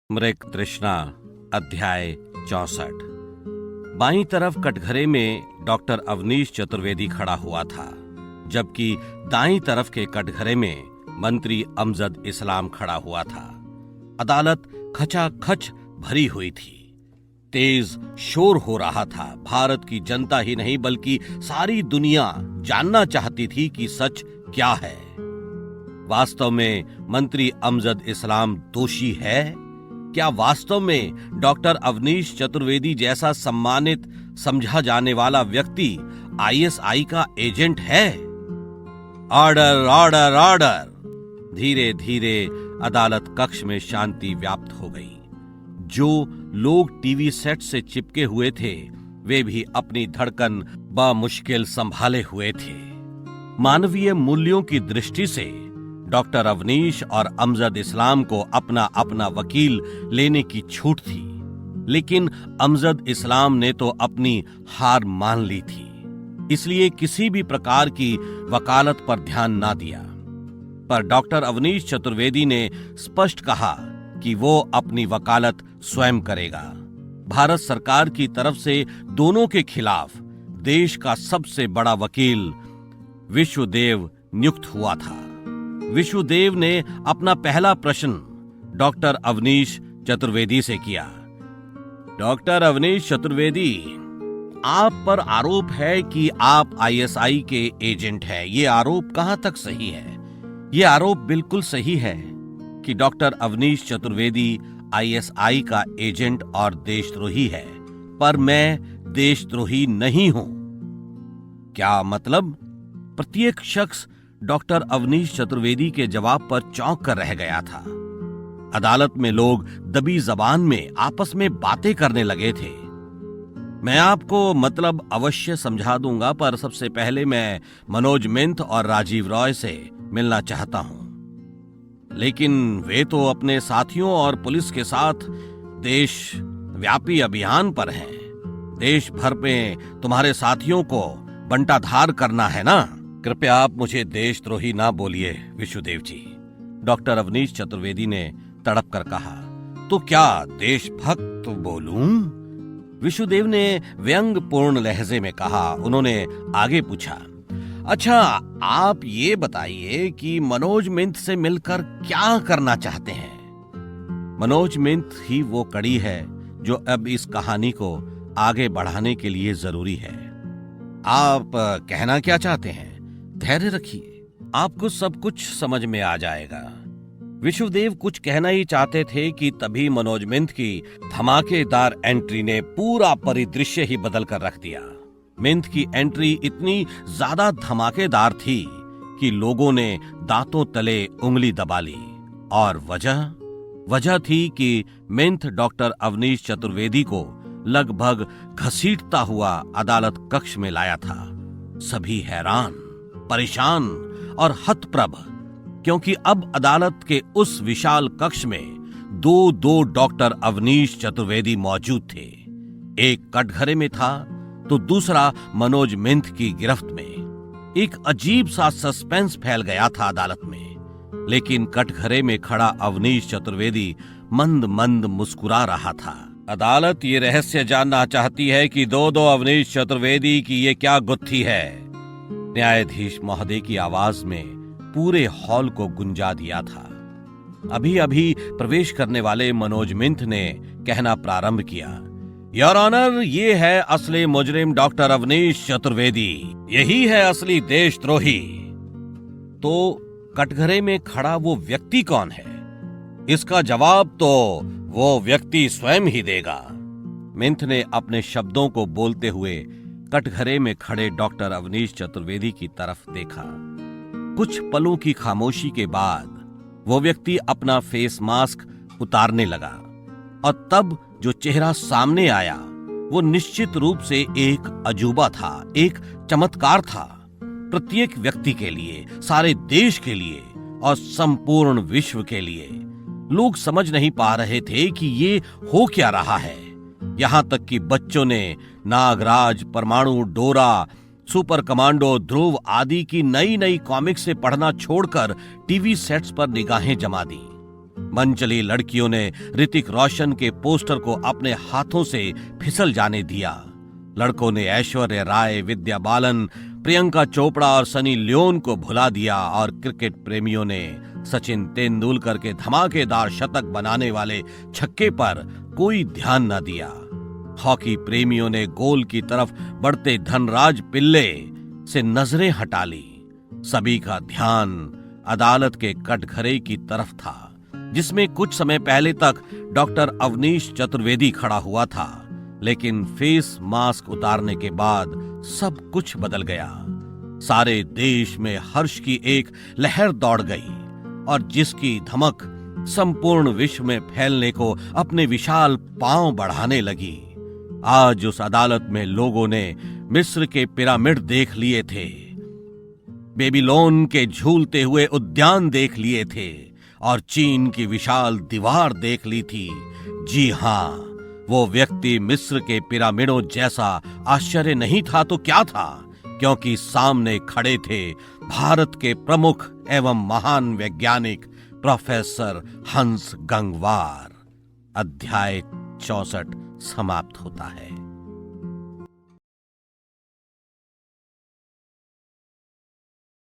मृग तृष्णा अध्याय 64। बाईं तरफ कटघरे में डॉक्टर अवनीश चतुर्वेदी खड़ा हुआ था, जबकि दाईं तरफ के कटघरे में मंत्री अमजद इस्लाम खड़ा हुआ था। अदालत खचाखच भरी हुई थी। तेज शोर हो रहा था। भारत की जनता ही नहीं बल्कि सारी दुनिया जानना चाहती थी कि सच क्या है। वास्तव में मंत्री अमजद इस्लाम दोषी है? क्या वास्तव में डॉक्टर अवनीश चतुर्वेदी जैसा सम्मानित समझा जाने वाला व्यक्ति आईएसआई का एजेंट है? Order order order. धीरे धीरे अदालत कक्ष में शांति व्याप्त हो गई। जो लोग टीवी सेट से चिपके हुए थे वे भी अपनी धड़कन बामुश्किल संभाले हुए थे। मानवीय मूल्यों की दृष्टि से डॉक्टर अवनीश और अमजद इस्लाम को अपना अपना वकील लेने की छूट थी, लेकिन अमजद इस्लाम ने तो अपनी हार मान ली थी, इसलिए किसी भी प्रकार की वकालत पर ध्यान ना दिया। पर डॉक्टर अवनीश चतुर्वेदी ने स्पष्ट कहा कि वो अपनी वकालत स्वयं करेगा। भारत सरकार की तरफ से दोनों के खिलाफ देश का सबसे बड़ा वकील विश्वदेव नियुक्त हुआ था। विश्वदेव ने अपना पहला प्रश्न डॉक्टर अवनीश चतुर्वेदी से किया। डॉक्टर अवनीश चतुर्वेदी, आप पर आरोप है कि आप आईएसआई के एजेंट हैं। ये आरोप कहां तक सही है? ये आरोप बिल्कुल सही है कि डॉक्टर अवनीश चतुर्वेदी आईएसआई का एजेंट और देशद्रोही है, पर मैं देशद्रोही नहीं हूं। क्या मतलब? प्रत्येक शख्स डॉक्टर अवनीश चतुर्वेदी के जवाब पर चौंक कर रह गया था। अदालत में लोग दबी जबान में आपस में बातें करने लगे थे। मैं आपको मतलब अवश्य समझा दूंगा, पर सबसे पहले मैं मनोज मिंथ और राजीव रॉय से मिलना चाहता हूं। लेकिन वे तो अपने साथियों और पुलिस के साथ देशव्यापी अभियान पर हैं। देश भर में तुम्हारे साथियों को बंटाधार करना है ना? कृपया आप मुझे देशद्रोही ना बोलिए विश्वदेव जी, डॉक्टर अवनीश चतुर्वेदी ने तड़प कर कहा। तो क्या देशभक्त बोलूं? विश्वदेव ने व्यंग्यपूर्ण लहजे में कहा। उन्होंने आगे पूछा, अच्छा आप ये बताइए कि मनोज मिंथ से मिलकर क्या करना चाहते हैं? मनोज मिंथ ही वो कड़ी है जो अब इस कहानी को आगे बढ़ाने के लिए जरूरी है। आप कहना क्या चाहते हैं? धैर्य रखिए, आपको सब कुछ समझ में आ जाएगा। विश्वदेव कुछ कहना ही चाहते थे कि तभी मनोज मिंथ की धमाकेदार एंट्री ने पूरा परिदृश्य ही बदल कर रख दिया। मिंथ की एंट्री इतनी ज्यादा धमाकेदार थी कि लोगों ने दांतों तले उंगली दबा ली। और वजह थी कि मिंथ डॉक्टर अवनीश चतुर्वेदी को लगभग घसीटता हुआ अदालत कक्ष में लाया था। सभी हैरान, परेशान और हतप्रभ, क्योंकि अब अदालत के उस विशाल कक्ष में दो डॉक्टर अवनीश चतुर्वेदी मौजूद थे। एक कटघरे में था तो दूसरा मनोज मिंथ की गिरफ्त में। एक अजीब सा सस्पेंस फैल गया था अदालत में, लेकिन कटघरे में खड़ा अवनीश चतुर्वेदी मंद मंद मुस्कुरा रहा था। अदालत ये रहस्य जानना चाहती है कि दो अवनीश चतुर्वेदी की ये क्या गुत्थी है? न्यायाधीश महोदय की आवाज में पूरे हॉल को गुंजा दिया था। अभी अभी प्रवेश करने वाले मनोज मिंथ ने कहना प्रारंभ किया, योर ऑनर, ये है असली मुजरिम डॉक्टर अवनीश चतुर्वेदी, यही है असली देशद्रोही। तो कटघरे में खड़ा वो व्यक्ति कौन है? इसका जवाब तो वो व्यक्ति स्वयं ही देगा। मिंथ ने अपने शब्दों को बोलते हुए कटघरे में खड़े डॉक्टर अवनीश चतुर्वेदी की तरफ देखा। कुछ पलों की खामोशी के बाद वो व्यक्ति अपना फेस मास्क उतारने लगा, और तब जो चेहरा सामने आया वो निश्चित रूप से एक अजूबा था, एक चमत्कार था। प्रत्येक व्यक्ति के लिए, सारे देश के लिए और संपूर्ण विश्व के लिए। लोग समझ नहीं पा रहे थे कि ये हो क्या रहा है। यहां तक कि बच्चों ने नागराज, परमाणु, डोरा, सुपर कमांडो, ध्रुव आदि की नई नई कॉमिक्स से पढ़ना छोड़कर टीवी सेट्स पर निगाहें जमा दी। मनचली लड़कियों ने ऋतिक रोशन के पोस्टर को अपने हाथों से फिसल जाने दिया। लड़कों ने ऐश्वर्या राय, विद्या बालन, प्रियंका चोपड़ा और सनी लियोन को भुला दिया और क्रिकेट प्रेमियों ने सचिन तेंदुलकर के धमाकेदार शतक बनाने वाले छक्के पर कोई ध्यान न दिया। हॉकी प्रेमियों ने गोल की तरफ बढ़ते धनराज पिल्ले से नजरें हटा ली। सभी का ध्यान अदालत के कटघरे की तरफ था, जिसमें कुछ समय पहले तक डॉक्टर अवनीश चतुर्वेदी खड़ा हुआ था। लेकिन फेस मास्क उतारने के बाद सब कुछ बदल गया। सारे देश में हर्ष की एक लहर दौड़ गई और जिसकी धमक संपूर्ण विश्व में फैलने को अपने विशाल पांव बढ़ाने लगी। आज उस अदालत में लोगों ने मिस्र के पिरामिड देख लिए थे, बेबीलोन के झूलते हुए उद्यान देख लिए थे और चीन की विशाल दीवार देख ली थी। जी हां, वो व्यक्ति मिस्र के पिरामिडों जैसा आश्चर्य नहीं था तो क्या था, क्योंकि सामने खड़े थे भारत के प्रमुख एवं महान वैज्ञानिक प्रोफेसर हंस गंगवार। अध्याय 64 समाप्त होता है।